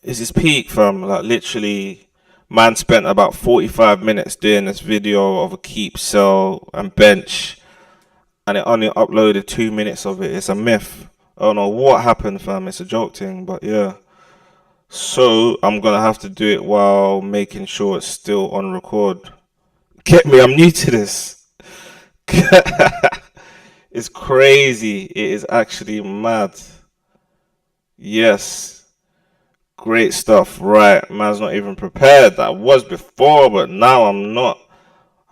Is his peak, fam. Like literally, man spent about 45 minutes doing this video of a keep, sell, and bench, and it only uploaded 2 minutes of it. It's a myth. I don't know what happened, fam. It's a joke thing, but yeah. So I'm gonna have to do it while making sure it's still on record. Get me? I'm new to this. It's crazy. It is actually mad. Yes. Great stuff. Right. Man's not even prepared. I was before, but now I'm not.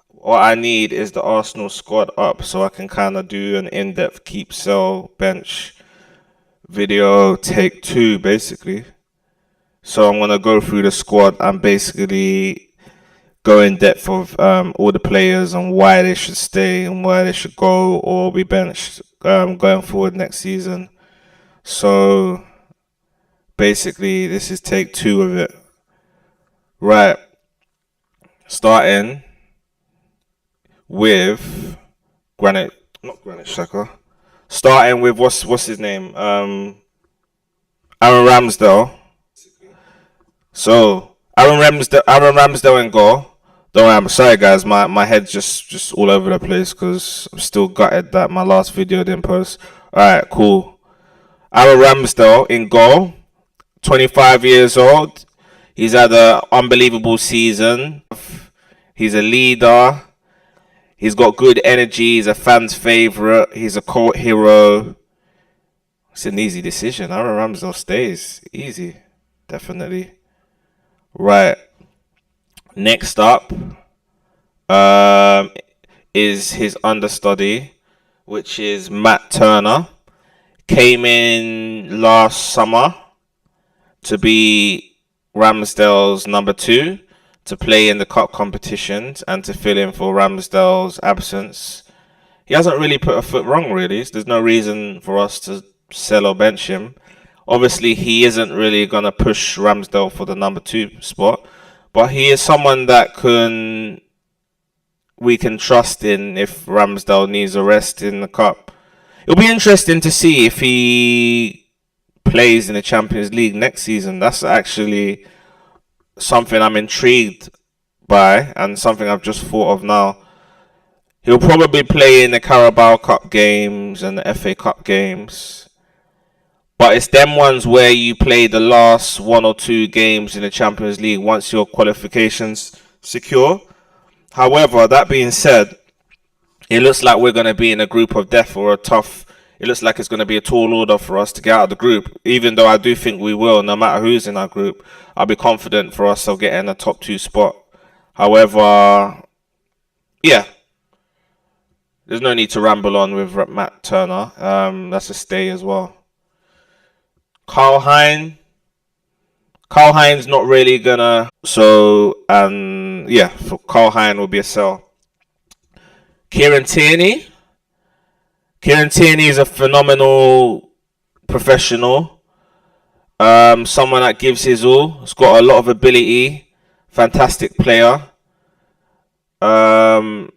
What I need is the Arsenal squad up so I can kind of do an in-depth keep, sell, bench video, take two, basically. So I'm going to go through the squad and basically go in depth of all the players and why they should stay and why they should go or be benched going forward next season. So basically, this is take two of it. Right. Starting with not Granite Xhaka. Starting with what's his name? Aaron Ramsdale. So Aaron Ramsdale in goal. Don't worry, I'm sorry guys, my head's just all over the place because I'm still gutted that my last video didn't post. Alright, cool. Aaron Ramsdale in goal. 25 years old. He's had an unbelievable season. He's a leader. He's got good energy. He's a fan's favourite. He's a cult hero. It's an easy decision. Aaron Ramsdale stays. Easy. Definitely. Right. Next up is his understudy, which is Matt Turner. Came in last summer to be Ramsdale's number 2, to play in the cup competitions and to fill in for Ramsdale's absence. He hasn't really put a foot wrong, really. So there's no reason for us to sell or bench him. Obviously, he isn't really going to push Ramsdale for the number 2 spot, but he is someone that we can trust in if Ramsdale needs a rest in the cup. It'll be interesting to see if he plays in the Champions League next season. That's actually something I'm intrigued by and something I've just thought of now. He'll probably play in the Carabao Cup games and the FA Cup games. But it's them ones where you play the last 1 or 2 games in the Champions League once your qualifications secure. However, that being said, it looks like we're going to be in a group of death or it looks like it's going to be a tall order for us to get out of the group. Even though I do think we will, no matter who's in our group, I'll be confident for us of getting a top 2 spot. However, yeah, there's no need to ramble on with Matt Turner. That's a stay as well. Carl Hines not really gonna. So, for Carl Hines will be a sell. Kieran Tierney is a phenomenal professional. Someone that gives his all. He's got a lot of ability. Fantastic player. Fans'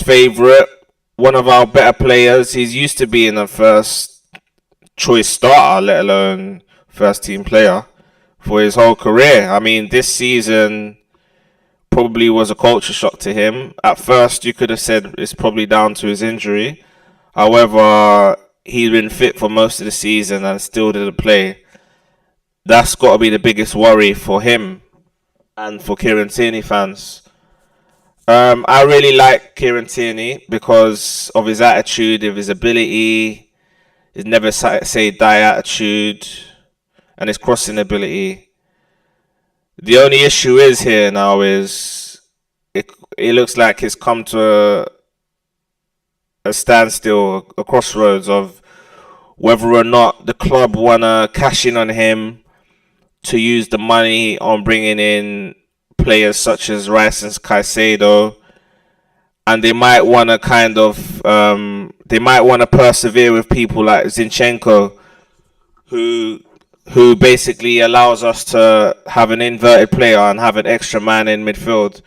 favourite. One of our better players. He's used to being a first choice starter, let alone first team player for his whole career. I mean, this season probably was a culture shock to him. At first, you could have said it's probably down to his injury. However, he's been fit for most of the season and still didn't play. That's got to be the biggest worry for him and for Kieran Tierney fans. I really like Kieran Tierney because of his attitude, of his ability, his never say die attitude, and his crossing ability. The only issue is here now is it looks like it's come to a standstill, a crossroads of whether or not the club want to cash in on him to use the money on bringing in players such as Rice and Caicedo, and they might want to persevere with people like Zinchenko, who basically allows us to have an inverted player and have an extra man in midfield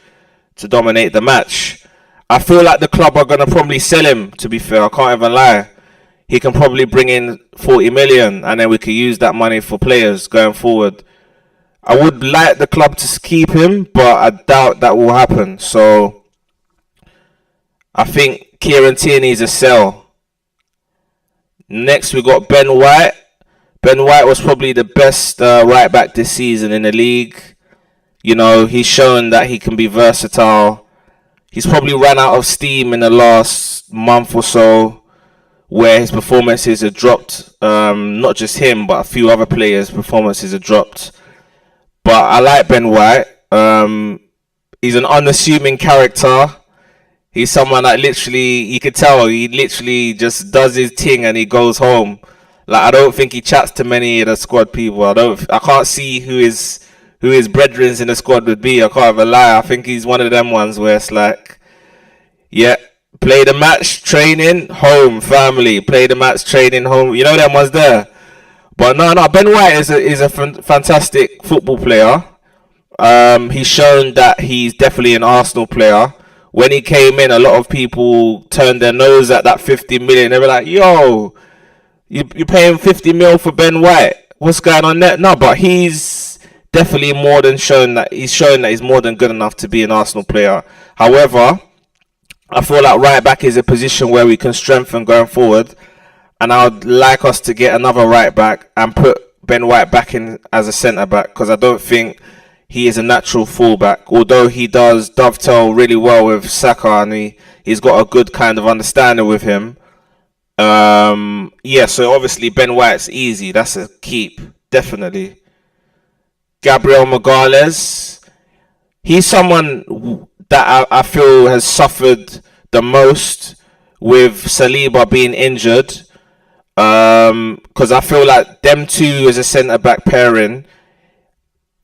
to dominate the match. I feel like the club are going to probably sell him, to be fair. I can't even lie. he can probably bring in 40 million, and then we could use that money for players going forward. I would like the club to keep him, but I doubt that will happen. So I think Kieran Tierney's a sell. Next, we got Ben White. Ben White was probably the best right back this season in the league. You know, he's shown that he can be versatile. He's probably ran out of steam in the last month or so, where his performances have dropped. Not just him, but a few other players' performances have dropped. But I like Ben White. He's an unassuming character. He's someone that literally, you could tell, he literally just does his thing and he goes home. Like, I don't think he chats to many of the squad people. I can't see who his brethrens in the squad would be. I can't even lie. I think he's one of them ones where it's like, yeah, play the match, training, home, family. Play the match, training, home. You know them ones there. But no, Ben White is a fantastic football player. He's shown that he's definitely an Arsenal player. When he came in, a lot of people turned their nose at that 50 million. They were like, yo, you're paying 50 mil for Ben White. What's going on there? No, but he's definitely shown that he's more than good enough to be an Arsenal player. However, I feel like right back is a position where we can strengthen going forward. And I would like us to get another right back and put Ben White back in as a centre back, because I don't think he is a natural fullback. Although he does dovetail really well with Saka and he's got a good kind of understanding with him. So obviously Ben White's easy. That's a keep, definitely. Gabriel Magalhaes, he's someone that I feel has suffered the most with Saliba being injured. Because I feel like them two as a centre-back pairing,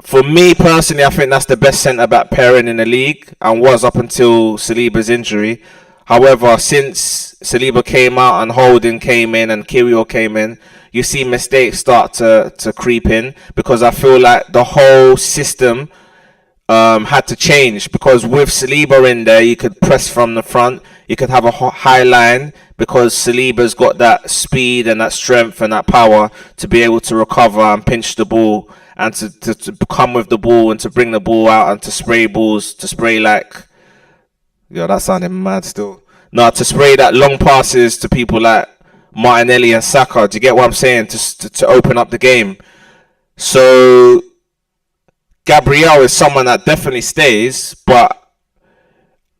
for me personally, I think that's the best centre-back pairing in the league, and was up until Saliba's injury. However, since Saliba came out and Holding came in and Kyrgios came in, you see mistakes start to creep in, because I feel like the whole system had to change, because with Saliba in there, you could press from the front, you could have a high line, because Saliba's got that speed and that strength and that power to be able to recover and pinch the ball and to come with the ball and to bring the ball out and to spray balls, to spray like, yo, that sounded mad still. No, to spray that long passes to people like Martinelli and Saka. Do you get what I'm saying? To open up the game. So Gabriel is someone that definitely stays, but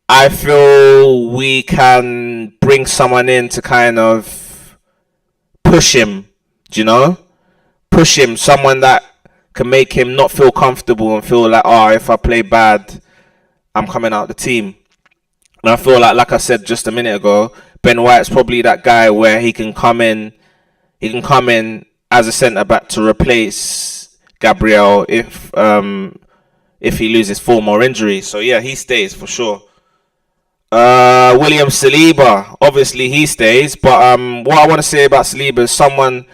I feel we can bring someone in to kind of push him, do you know? Push him, someone that can make him not feel comfortable and feel like, oh, if I play bad, I'm coming out the team. And I feel like I said just a minute ago, Ben White's probably that guy where he can come in as a centre-back to replace Gabriel if he loses form or injury. So yeah, he stays for sure. William Saliba, obviously he stays, but what I want to say about Saliba is someone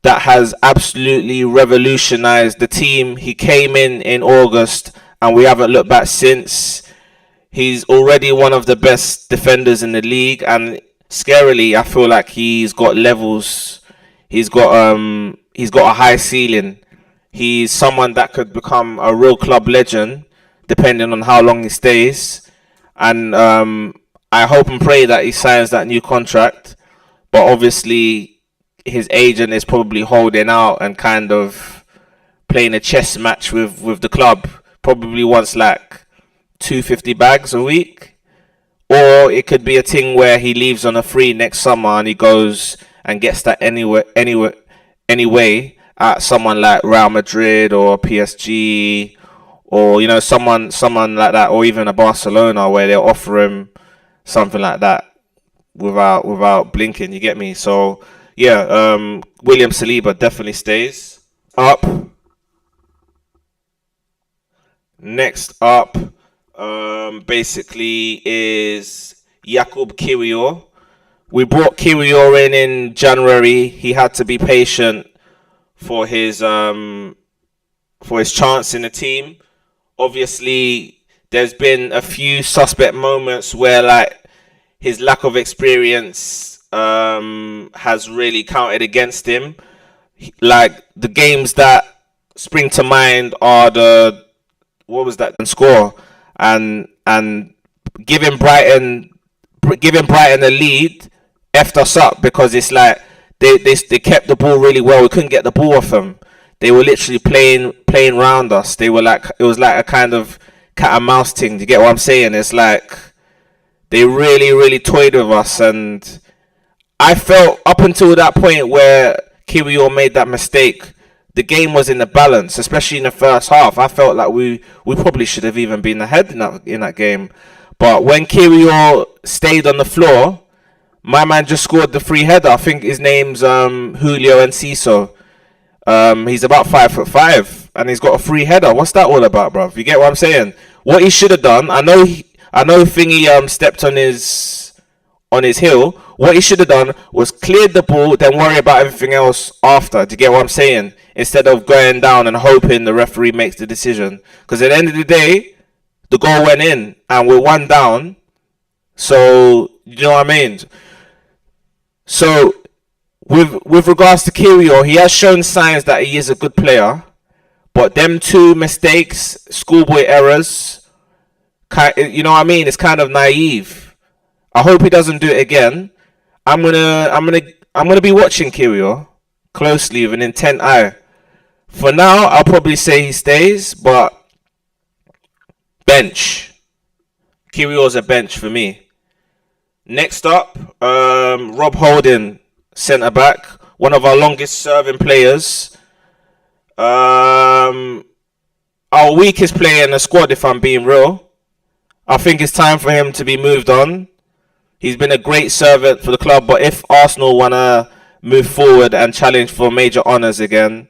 that has absolutely revolutionized the team. He came in August and we haven't looked back since. He's already one of the best defenders in the league, and scarily I feel like he's got levels. He's got a high ceiling. He's someone that could become a real club legend depending on how long he stays. And I hope and pray that he signs that new contract. But obviously, his agent is probably holding out and kind of playing a chess match with the club. Probably wants like 250 bags a week. Or it could be a thing where he leaves on a free next summer and he goes and gets that anyway at someone like Real Madrid or PSG, or someone like that, or even a Barcelona where they'll offer him something like that without blinking. You get me? So yeah, William Saliba definitely stays. Up. Next up, basically is Jakub Kyrgios. We brought Kyrgios in January. He had to be patient for his chance in the team. Obviously, there's been a few suspect moments where like his lack of experience has really counted against him. Like the games that spring to mind are the what was that score and giving Brighton a lead effed us up because it's like they kept the ball really well. We couldn't get the ball off them. They were literally playing around us. They were like it was like a kind of cat and mouse thing. Do you get what I'm saying? It's like they really toyed with us, and I felt up until that point where Kiwior made that mistake, the game was in the balance, especially in the first half. I felt like we probably should have even been ahead in that game. But when Kiwior stayed on the floor, my man just scored the free header. I think his name's Julio Enciso. He's about 5'5", and he's got a free header. What's that all about, bruv? You get what I'm saying? What he should have done, I know Thingy stepped on his heel. What he should have done was cleared the ball, then worry about everything else after. Do you get what I'm saying? Instead of going down and hoping the referee makes the decision. Because at the end of the day, the goal went in and we're one down. So, you know what I mean? So, with regards to Kiwior, he has shown signs that he is a good player. But them two mistakes, schoolboy errors, you know what I mean? It's kind of naive. I hope he doesn't do it again. I'm gonna be watching Kiwior closely with an intent eye. For now, I'll probably say he stays, but bench. Kiwior's a bench for me. Next up, Rob Holding, centre back, one of our longest serving players. Our weakest player in the squad, if I'm being real. I think it's time for him to be moved on. He's been a great servant for the club, but if Arsenal want to move forward and challenge for major honours again,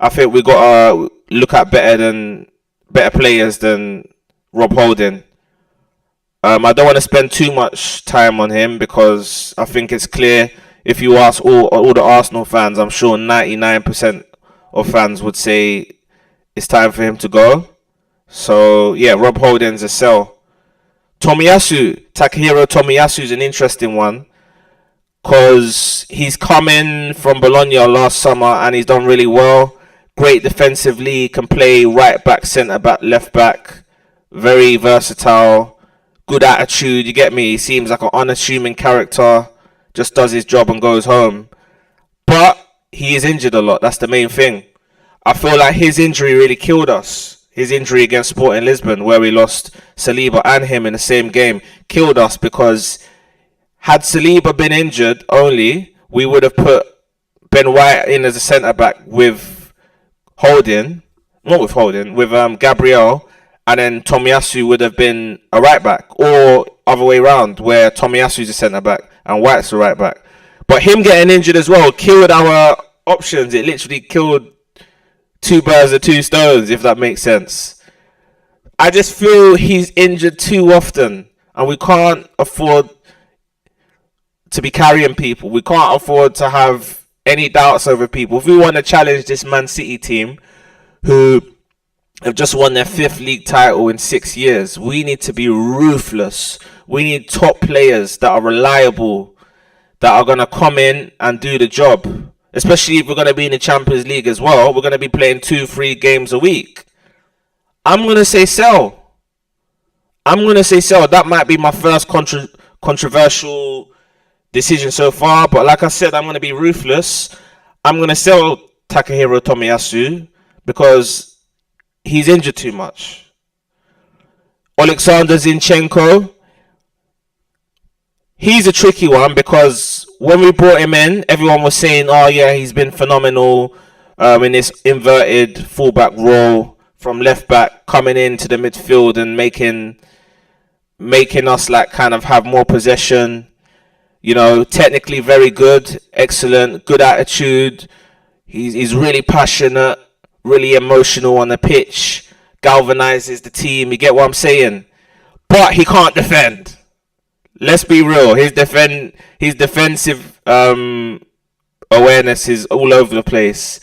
I think we got to look at better players than Rob Holding. I don't want to spend too much time on him because I think it's clear if you ask all the Arsenal fans, I'm sure 99% of fans would say it's time for him to go. So, yeah, Rob Holding's a sell. Takahiro Tomiyasu is an interesting one because he's come in from Bologna last summer and he's done really well. Great defensively, can play right back, centre back, left back. Very versatile, good attitude, you get me? He seems like an unassuming character, just does his job and goes home. But he is injured a lot, that's the main thing. I feel like his injury really killed us. His injury against Sporting Lisbon, where we lost Saliba and him in the same game, killed us because had Saliba been injured only, we would have put Ben White in as a centre-back with Gabriel, and then Tomiyasu would have been a right-back, or other way round, where Tomiyasu's a centre-back and White's a right-back. But him getting injured as well killed our options. It literally killed two birds with two stones, if that makes sense. I just feel he's injured too often and we can't afford to be carrying people. We can't afford to have any doubts over people. If we want to challenge this Man City team who have just won their 5th league title in 6 years, we need to be ruthless. We need top players that are reliable, that are going to come in and do the job. Especially if we're going to be in the Champions League as well. We're going to be playing 2-3 games a week. I'm going to say sell. That might be my first controversial decision so far. But like I said, I'm going to be ruthless. I'm going to sell Takahiro Tomiyasu because he's injured too much. Alexander Zinchenko. He's a tricky one because when we brought him in, everyone was saying, oh yeah, he's been phenomenal in this inverted fullback role from left back, coming into the midfield and making us like kind of have more possession. You know, technically very good, excellent, good attitude. He's really passionate, really emotional on the pitch, galvanizes the team. You get what I'm saying? But he can't defend. Let's be real. His defensive awareness is all over the place.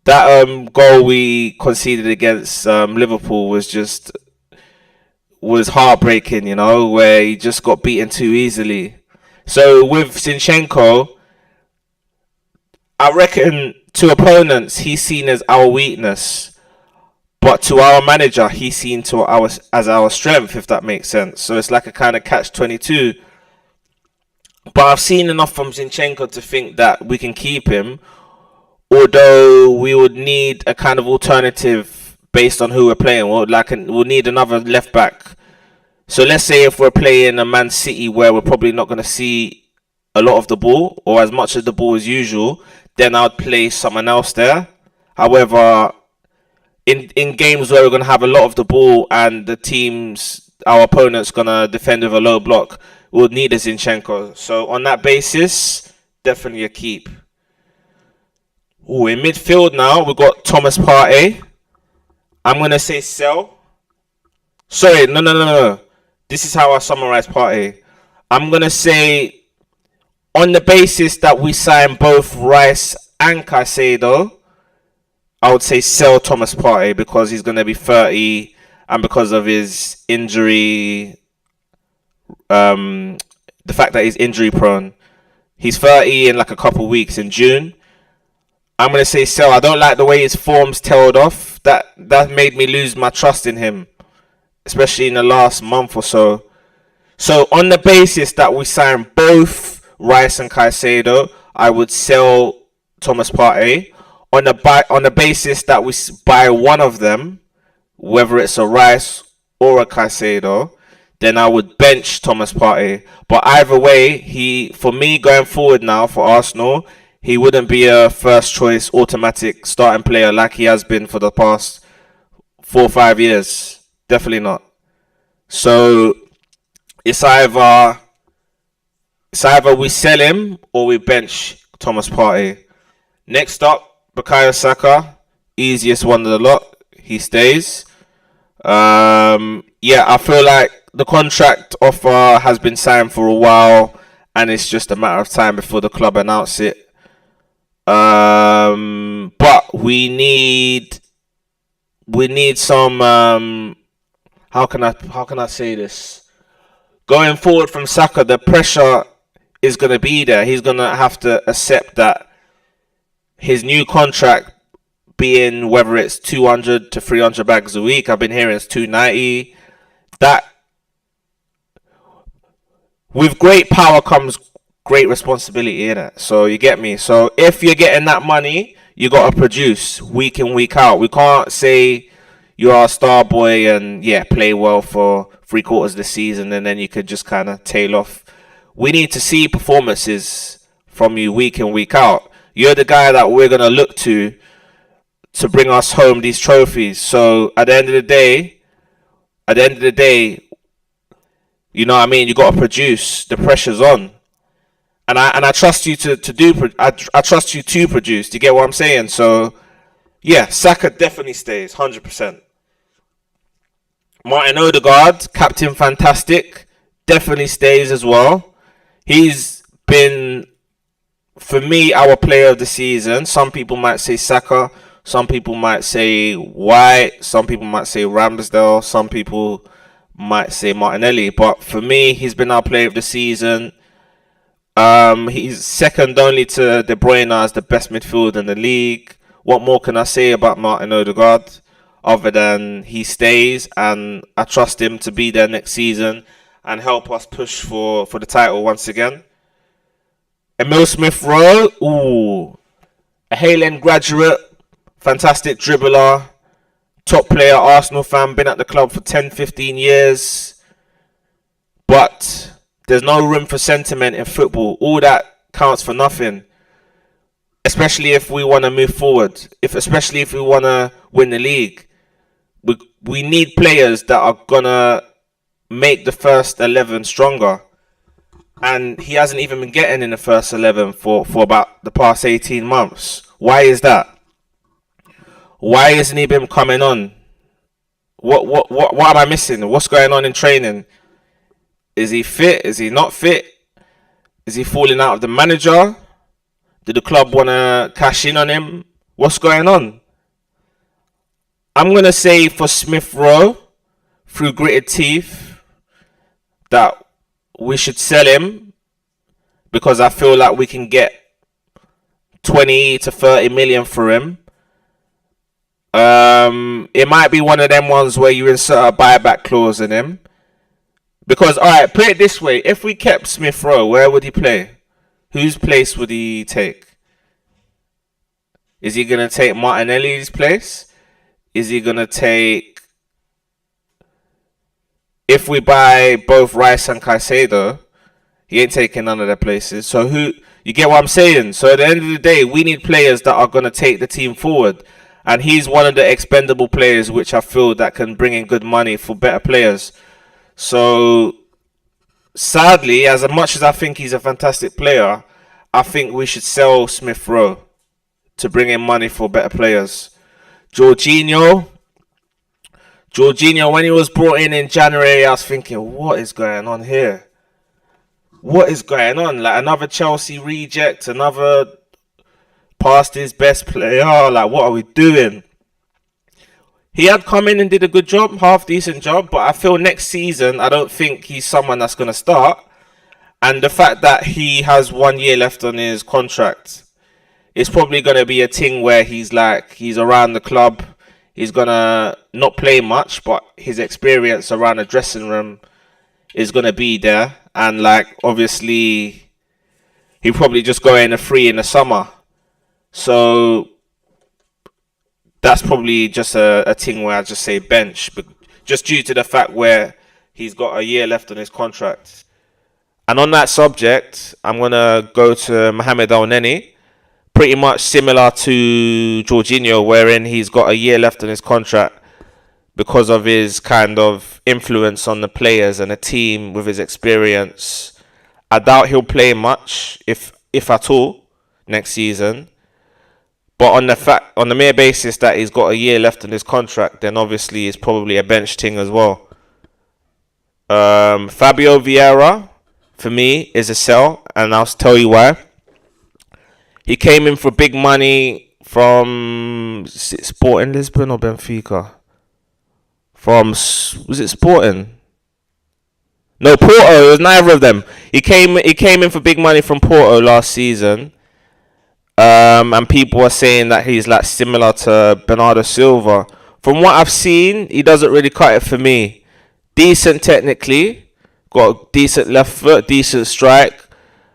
That goal we conceded against Liverpool was heartbreaking. You know, where he just got beaten too easily. So with Zinchenko, I reckon to opponents he's seen as our weakness, but to our manager he's seen to as our strength, if that makes sense. So it's like a kind of catch-22. But I've seen enough from Zinchenko to think that we can keep him, although we would need a kind of alternative based on who we're playing. We'll need another left back. So let's say if we're playing a Man City where we're probably not going to see a lot of the ball or as much of the ball as usual, then I'd play someone else there. However, in games where we're going to have a lot of the ball and our opponent's going to defend with a low block, we'll need a Zinchenko. So on that basis, definitely a keep. In midfield now, we've got Thomas Partey. I'm going to say sell. Sorry, no. This is how I summarize Partey. I'm going to say, on the basis that we sign both Rice and Caicedo, I would say sell Thomas Partey because he's going to be 30 and because of his injury, the fact that he's injury prone. He's 30 in like a couple of weeks in June. I'm going to say sell. I don't like the way his form's tailed off. That made me lose my trust in him, especially in the last month or so. So on the basis that we sign both Rice and Caicedo, I would sell Thomas Partey. On the basis that we buy one of them, whether it's a Rice or a Caicedo, then I would bench Thomas Partey. But either way, for me going forward now for Arsenal, he wouldn't be a first choice automatic starting player like he has been for the past 4 or 5 years. Definitely not. So it's either we sell him or we bench Thomas Partey. Next up, Bukayo Saka, easiest one of the lot. He stays. I feel like the contract offer has been signed for a while, and it's just a matter of time before the club announce it. But we need some. How can I say this? Going forward from Saka, the pressure is going to be there. He's going to have to accept that his new contract being whether it's 200 to 300 bags a week. I've been hearing it's 290. That with great power comes great responsibility in it. So you get me. So if you're getting that money, you got to produce week in, week out. We can't say you are a star boy and play well for 3/4 of the season and then you could just kind of tail off. We need to see performances from you week in, week out. You're the guy that we're going to look to bring us home these trophies. So at the end of the day, you know what I mean? You got to produce. The pressure's on. And I trust you I trust you to produce. Do you get what I'm saying? So Saka definitely stays 100%. Martin Odegaard, captain fantastic, definitely stays as well. He's been, for me, our player of the season. Some people might say Saka, some people might say White, some people might say Ramsdale, some people might say Martinelli. But for me, he's been our player of the season. He's second only to De Bruyne as the best midfielder in the league. What more can I say about Martin Odegaard other than he stays, and I trust him to be there next season and help us push for the title once again. Emile Smith-Rowe, a Hale End graduate, fantastic dribbler, top player, Arsenal fan, been at the club for 10-15 years. But there's no room for sentiment in football. All that counts for nothing. Especially if we want to move forward. Especially if we want to win the league. We need players that are going to make the first 11 stronger. And he hasn't even been getting in the first 11 for about the past 18 months. Why is that? Why isn't he been coming on? What am I missing? What's going on in training? Is he fit? Is he not fit? Is he falling out of the manager? Did the club want to cash in on him? What's going on? I'm going to say for Smith-Rowe, through gritted teeth, that we should sell him because I feel like we can get 20 to 30 million for him. It might be one of them ones where you insert a buyback clause in him. Because, alright, put it this way. If we kept Smith Rowe, where would he play? Whose place would he take? Is he going to take Martinelli's place? Is he going to take... If we buy both Rice and Caicedo, he ain't taking none of their places. So who... You get what I'm saying? So at the end of the day, we need players that are going to take the team forward. And he's one of the expendable players which I feel that can bring in good money for better players. So, sadly, as much as I think he's a fantastic player, I think we should sell Smith Rowe to bring in money for better players. Jorginho, when he was brought in January, I was thinking, what is going on here? What is going on? Like another Chelsea reject, another past his best player. Like, what are we doing? He had come in and did a good job, half decent job, but I feel next season, I don't think he's someone that's going to start. And the fact that he has 1 year left on his contract, it's probably going to be a thing where he's around the club. He's going to not play much, but his experience around the dressing room is going to be there. And obviously, he'll probably just go in a free in the summer. So that's probably just a thing where I just say bench, but just due to the fact where he's got a year left on his contract. And on that subject, I'm going to go to Mohamed El-Neni, pretty much similar to Jorginho, wherein he's got a year left on his contract because of his kind of influence on the players and the team with his experience. I doubt he'll play much, if at all, next season. But on the mere basis that he's got a year left on his contract, then obviously it's probably a bench thing as well. Fabio Vieira, for me, is a sell, and I'll tell you why. He came in for big money from Sporting Lisbon or Benfica? Was it Sporting? No, Porto. It was neither of them. He came in for big money from Porto last season. And people are saying that he's similar to Bernardo Silva. From what I've seen, he doesn't really cut it for me. Decent technically, got a decent left foot, decent strike.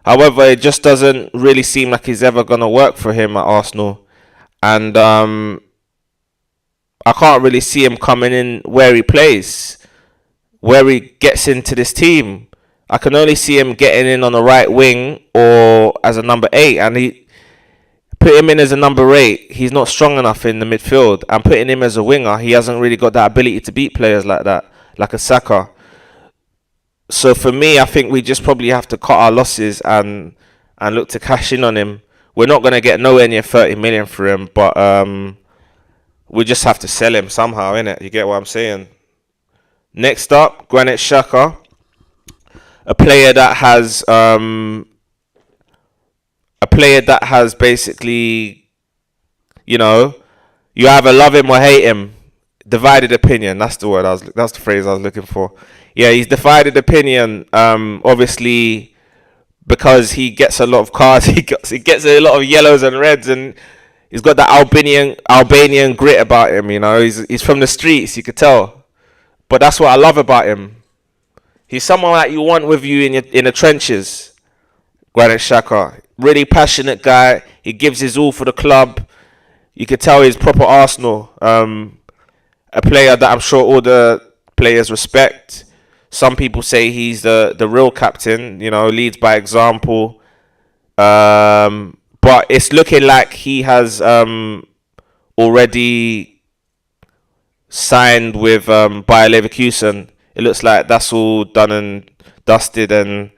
However, it just doesn't really seem like he's ever going to work for him at Arsenal. And I can't really see him coming in where he plays, where he gets into this team. I can only see him getting in on the right wing or as a number 8. And put him in as a number 8, he's not strong enough in the midfield. And putting him as a winger, he hasn't really got that ability to beat players like that, like a Saka. So for me, I think we just probably have to cut our losses and look to cash in on him. We're not going to get nowhere near 30 million for him, but we just have to sell him somehow, innit? You get what I'm saying? Next up, Granit Xhaka, a player that has basically, you either love him or hate him. Divided opinion. That's the word. That's the phrase I was looking for. Yeah, he's divided opinion. Obviously, because he gets a lot of cards, he gets a lot of yellows and reds, and he's got that Albanian grit about him. He's from the streets. You could tell. But that's what I love about him. He's someone that you want with you in the trenches. Granit Xhaka, really passionate guy. He gives his all for the club. You could tell he's proper Arsenal. A player that I'm sure all the players respect. Some people say he's the real captain. Leads by example. But it's looking like he has already signed with Bayer Leverkusen. It looks like that's all done and dusted, and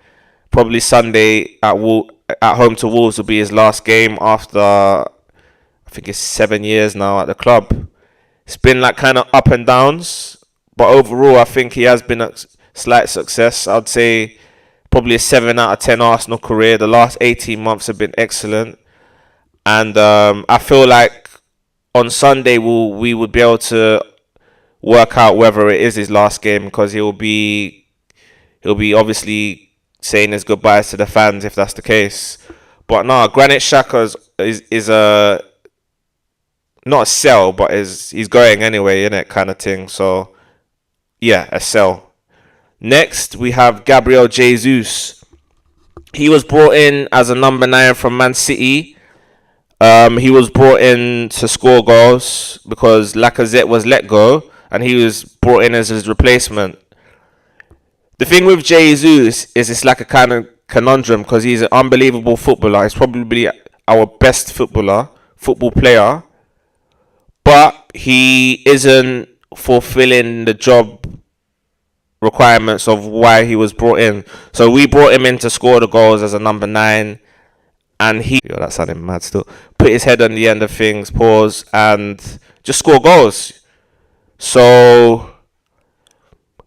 probably Sunday at home to Wolves will be his last game after, I think it's 7 years now at the club. It's been kind of up and downs, but overall I think he has been a slight success. I'd say probably a 7 out of 10 Arsenal career. The last 18 months have been excellent, and I feel like on Sunday we would be able to work out whether it is his last game, because he'll be obviously saying his goodbyes to the fans if that's the case. But no, Granit Xhaka is a not a sell, but he's going anyway, innit, kind of thing. So yeah, a sell. Next we have Gabriel Jesus. He was brought in as a number 9 from Man City. He was brought in to score goals because Lacazette was let go, and he was brought in as his replacement. The thing with Jesus is it's like a kind of conundrum because he's an unbelievable footballer. He's probably our best football player, but he isn't fulfilling the job requirements of why he was brought in. So we brought him in to score the goals as a number 9, and that sounded mad still, put his head on the end of things, pause, and just score goals. So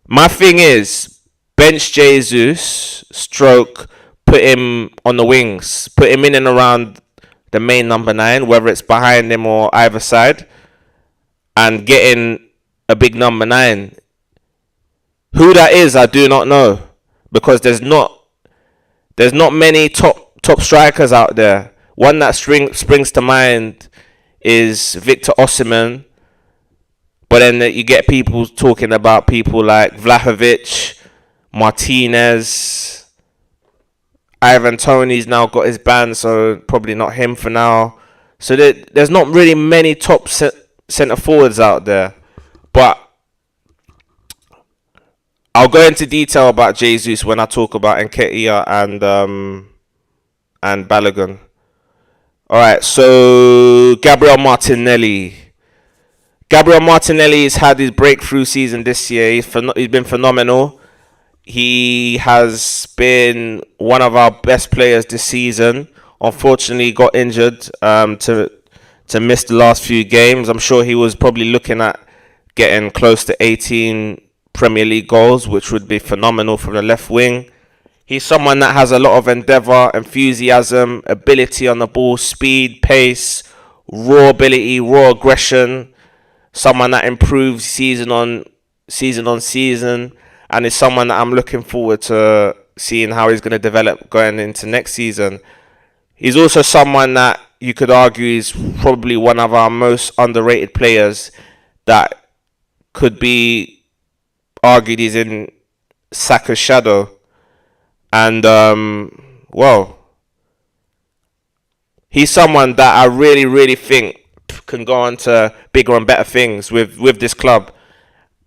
my thing is bench Jesus, stroke, put him on the wings, put him in and around the main number 9, whether it's behind him or either side, and getting a big number 9. Who that is, I do not know, because there's not many top strikers out there. One that springs to mind is Victor Osimhen, but then you get people talking about people like Vlahovic, Martinez, Ivan Toney's now got his ban, so probably not him for now. So there's not really many top centre forwards out there, but I'll go into detail about Jesus when I talk about Nketiah and Balogun. Alright, so Gabriel Martinelli. Gabriel Martinelli has had his breakthrough season this year. He's been phenomenal. He has been one of our best players this season. Unfortunately, got injured to miss the last few games. I'm sure he was probably looking at getting close to 18 Premier League goals, which would be phenomenal from the left wing. He's someone that has a lot of endeavour, enthusiasm, ability on the ball, speed, pace, raw ability, raw aggression. Someone that improves season on season, and is someone that I'm looking forward to seeing how he's going to develop going into next season. He's also someone that you could argue is probably one of our most underrated players that could be argued he's in Saka's shadow. And, he's someone that I really, really think can go on to bigger and better things with this club.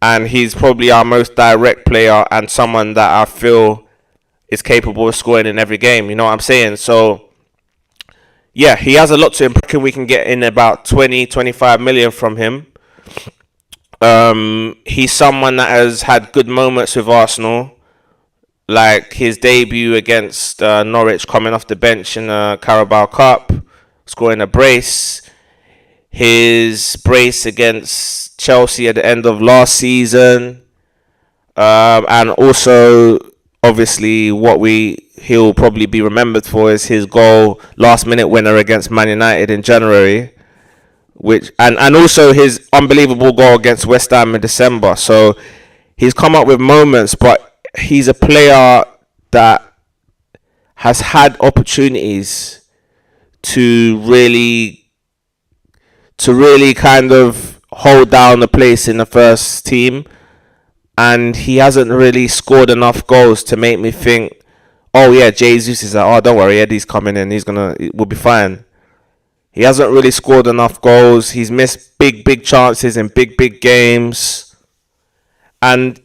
And he's probably our most direct player and someone that I feel is capable of scoring in every game. You know what I'm saying? So, yeah, he has a lot to improve. We can get in about 20-25 million from him. He's someone that has had good moments with Arsenal, like his debut against Norwich, coming off the bench in the Carabao Cup, scoring a brace. His brace against Chelsea at the end of last season, and also obviously he'll probably be remembered for is his goal, last minute winner against Man United in January, and also his unbelievable goal against West Ham in December. So he's come up with moments, but he's a player that has had opportunities to really kind of hold down the place in the first team, and he hasn't really scored enough goals to make me think, oh yeah, Jesus is like, oh, don't worry, Eddie's coming in, we'll be fine. He hasn't really scored enough goals. He's missed big chances in big games, and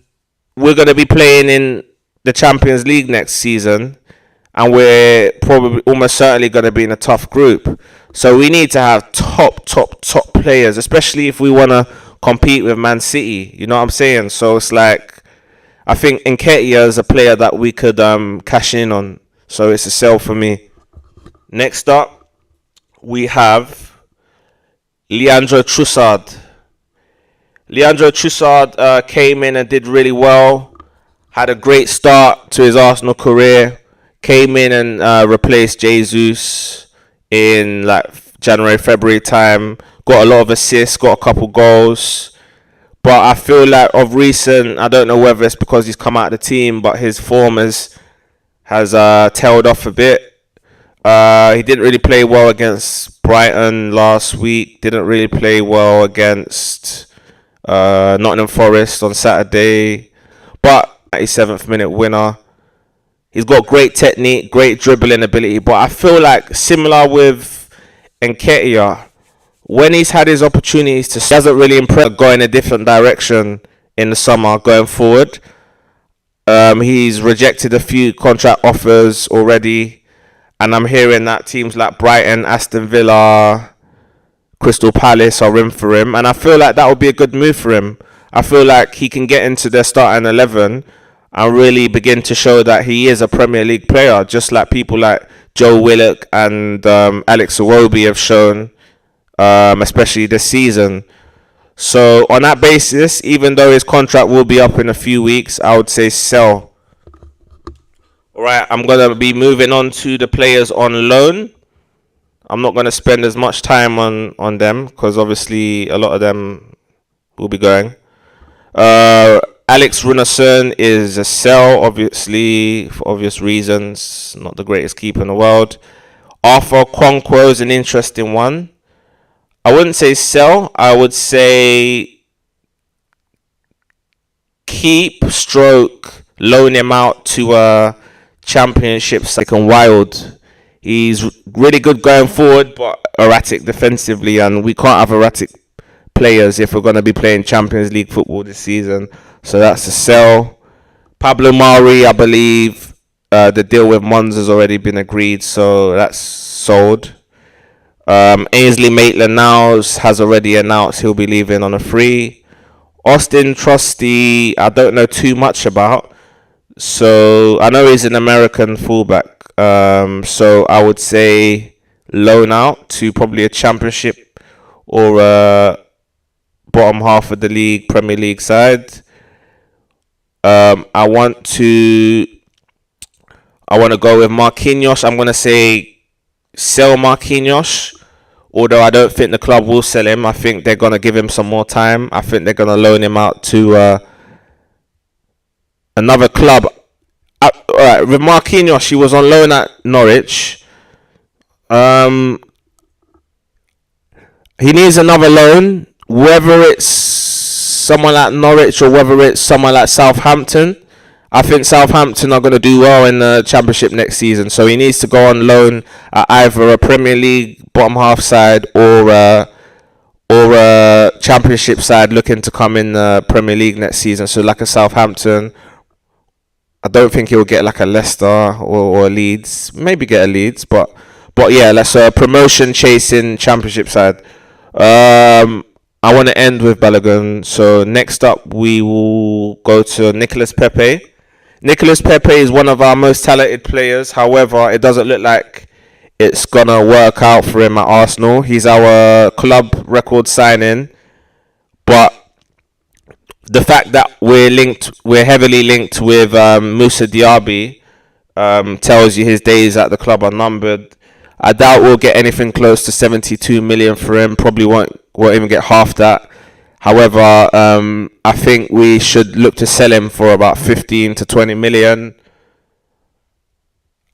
we're going to be playing in the Champions League next season, and we're probably almost certainly going to be in a tough group. So we need to have top players, especially if we want to compete with Man City. You know what I'm saying? So it's like, I think Nketiah is a player that we could cash in on. So it's a sell for me. Next up, we have Leandro Trossard. Leandro Trossard came in and did really well. Had a great start to his Arsenal career. Came in and replaced Jesus in like January, February time. Got a lot of assists, got a couple goals. But I feel like of recent, I don't know whether it's because he's come out of the team, but his form has has tailed off a bit. He didn't really play well against Brighton last week. Didn't really play well against Nottingham Forest on Saturday. But 97th minute winner. He's got great technique, great dribbling ability. But I feel like similar with Nketiah, when he's had his opportunities to, doesn't really impress, go in a different direction in the summer going forward. He's rejected a few contract offers already, and I'm hearing that teams like Brighton, Aston Villa, Crystal Palace are in for him, and I feel like that would be a good move for him. I feel like he can get into their starting 11 and really begin to show that he is a Premier League player, just like people like Joe Willock and Alex Iwobi have shown, especially this season. So on that basis, even though his contract will be up in a few weeks, I would say sell. Alright, I'm going to be moving on to the players on loan. I'm not going to spend as much time on them because obviously a lot of them will be going. Alex Runarsson is a sell, obviously, for obvious reasons. Not the greatest keeper in the world. Arthur Okonkwo is an interesting one. I wouldn't say sell. I would say keep, loan him out to a championship second wild. He's really good going forward, but erratic defensively, and we can't have erratic players if we're going to be playing Champions League football this season. So that's a sell. Pablo Mari, I believe the deal with Mons has already been agreed, so that's sold. Ainsley Maitland-Niles has already announced he'll be leaving on a free. Austin Trusty, I don't know too much about. So I know he's an American fullback. So I would say loan out to probably a championship or a bottom half of the league, Premier League side. I want to go with Marquinhos. I'm going to say sell Marquinhos, although I don't think the club will sell him. I think they're going to give him some more time. I think they're going to loan him out to another club. Alright, with Marquinhos, he was on loan at Norwich. He needs another loan, whether it's someone like Norwich or whether it's someone like Southampton. I think Southampton are going to do well in the Championship next season, so he needs to go on loan at either a Premier League bottom half side or a Championship side looking to come in the Premier League next season. So like a Southampton. I don't think he'll get like a Leicester or a Leeds. Maybe get a Leeds, but yeah, that's a promotion chasing Championship side. I want to end with Balogun. So next up, we will go to Nicolas Pepe. Nicolas Pepe is one of our most talented players. However, it doesn't look like it's going to work out for him at Arsenal. He's our club record signing. But the fact that we're heavily linked with Moussa Diaby tells you his days at the club are numbered. I doubt we'll get anything close to 72 million for him. Probably won't even get half that. However, I think we should look to sell him for about 15 to 20 million.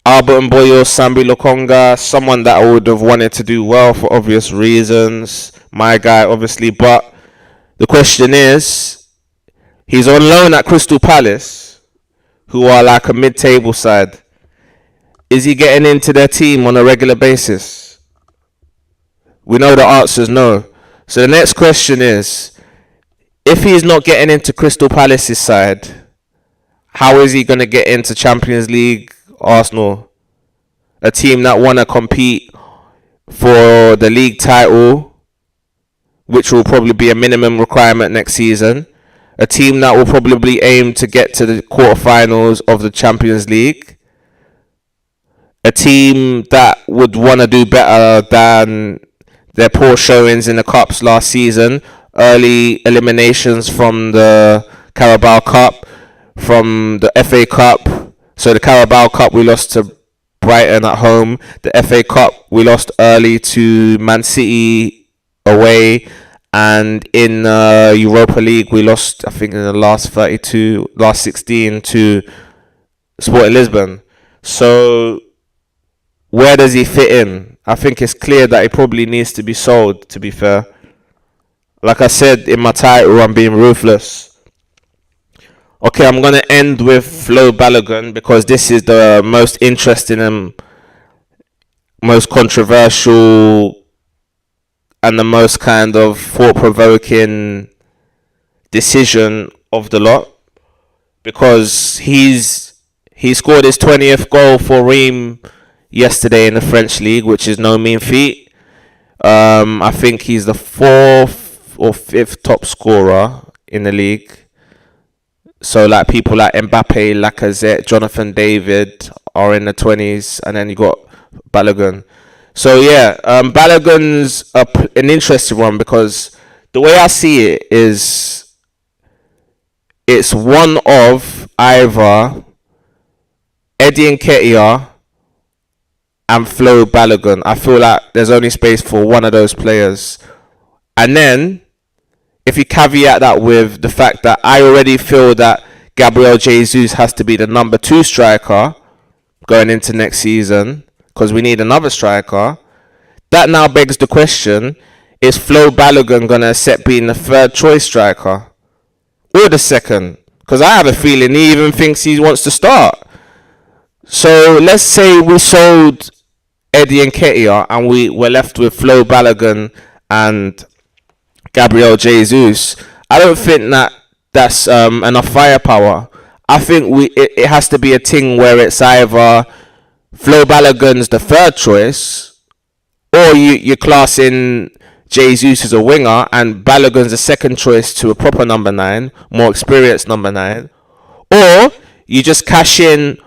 Albert Mboyo, Sambi Lokonga, someone that I would have wanted to do well for obvious reasons. My guy, obviously. But the question is, he's on loan at Crystal Palace, who are like a mid-table side. Is he getting into their team on a regular basis? We know the answer is no. So the next question is, if he's not getting into Crystal Palace's side, how is he going to get into Champions League Arsenal? A team that want to compete for the league title, which will probably be a minimum requirement next season. A team that will probably aim to get to the quarterfinals of the Champions League. A team that would want to do better than their poor showings in the Cups last season. Early eliminations from the Carabao Cup, from the FA Cup. So the Carabao Cup we lost to Brighton at home. The FA Cup we lost early to Man City away. And in Europa League we lost, I think, in the last 16 to Sporting Lisbon. So where does he fit in? I think it's clear that he probably needs to be sold, to be fair. Like I said in my title, I'm being ruthless. Okay, I'm going to end with Flo Balogun because this is the most interesting and most controversial and the most kind of thought-provoking decision of the lot, because he scored his 20th goal for Reims yesterday in the French league, which is no mean feat. I think he's the 4th or 5th top scorer in the league. So like people like Mbappe, Lacazette, Jonathan David are in the 20s, and then you got Balogun. So yeah, Balogun's an interesting one because the way I see it is it's one of either Eddie Nketiah and Flo Balogun. I feel like there's only space for one of those players. And then, if you caveat that with the fact that I already feel that Gabriel Jesus has to be the number 2 striker going into next season, because we need another striker, that now begs the question, is Flo Balogun going to accept being the 3rd choice striker? Or the 2nd? Because I have a feeling he even thinks he wants to start. So let's say we sold Eddie Nketiah and we were left with Flo Balogun and Gabriel Jesus. I don't think that's enough firepower. I think it has to be a thing where it's either Flo Balogun's the 3rd choice, or you class in Jesus as a winger and Balogun's the 2nd choice to a proper number 9, more experienced number 9, or you just cash in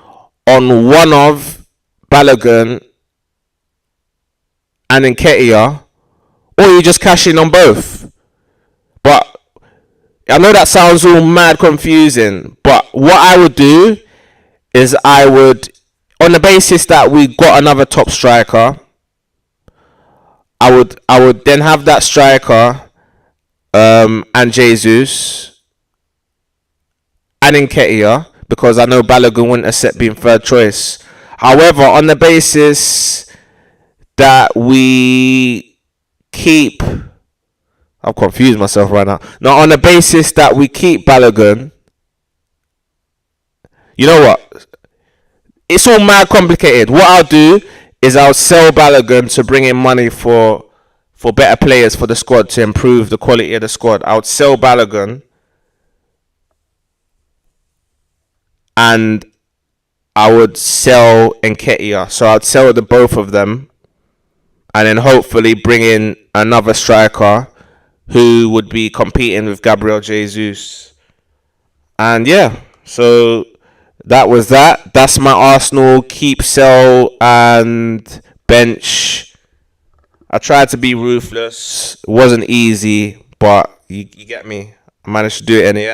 on one of Balogun and Nketiah, or you just cash in on both. But I know that sounds all mad confusing, but what I would do is I would, on the basis that we got another top striker, I would then have that striker and Jesus and Nketiah, because I know Balogun wouldn't accept being 3rd choice. However, on the basis that we keep, I've confused myself right now. Now, on the basis that we keep Balogun, you know what? It's all mad complicated. What I'll do is I'll sell Balogun to bring in money for better players for the squad, to improve the quality of the squad. I would sell Balogun and I would sell Nketiah. So I'd sell the both of them and then hopefully bring in another striker who would be competing with Gabriel Jesus. And yeah, so that was that. That's my Arsenal keep, sell and bench. I tried to be ruthless. It wasn't easy, but you get me. I managed to do it in the end.